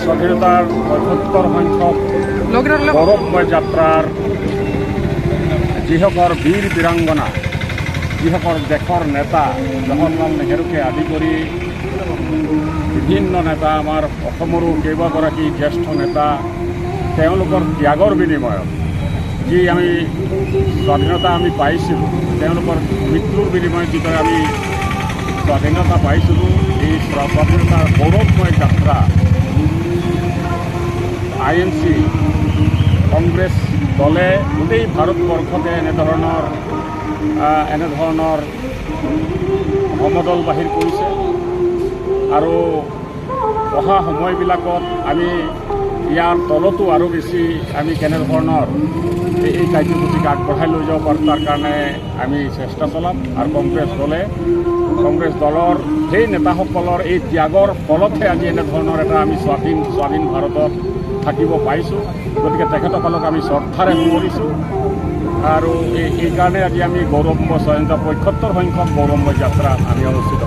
স্বাধীনতাৰ ৭৫ সংখ্যক গৌৰৱময় যাত্ৰাৰ যিসকল বীৰ বীৰাংগনা, যিসকল দেশৰ নেতা জৱাহৰলাল নেহৰুকে আদি কৰি বিভিন্ন নেতা, আমাৰ অসমৰো কেইবাগৰাকী জ্যেষ্ঠ নেতা, তেওঁলোকৰ ত্যাগৰ বিনিময়ত যি আমি স্বাধীনতা আমি পাইছিলোঁ, তেওঁলোকৰ মৃত্যুৰ বিনিময়ত যিদৰে আমি স্বাধীনতা পাইছিলোঁ, এই স্বাধীনতাৰ গৌৰৱময় যাত্ৰা INC কংগ্ৰেছ দলে গোটেই ভাৰতবৰ্ষতে এনেধৰণৰ সমদল বাহিৰ কৰিছে। আৰু অহা সময়বিলাকত আমি ইয়াৰ তলতো আৰু বেছি আমি কেনেধৰণৰ এই কাৰ্যসূচীক আগবঢ়াই লৈ যাব পাৰোঁ, তাৰ কাৰণে আমি চেষ্টা চলাম। আৰু কংগ্ৰেছ দলৰ সেই নেতাসকলৰ এই ত্যাগৰ ফলতহে আজি এনেধৰণৰ এটা আমি স্বাধীন ভাৰতত থাকিব পাইছোঁ। গতিকে তেখেতসকলক আমি শ্ৰদ্ধাৰে সোঁৱৰিছোঁ আৰু এইকাৰণে আজি আমি গৌৰৱময় স্বাধীনতা ৭৫ সংখ্যক গৌৰৱময় যাত্ৰা আমি অনুষ্ঠিত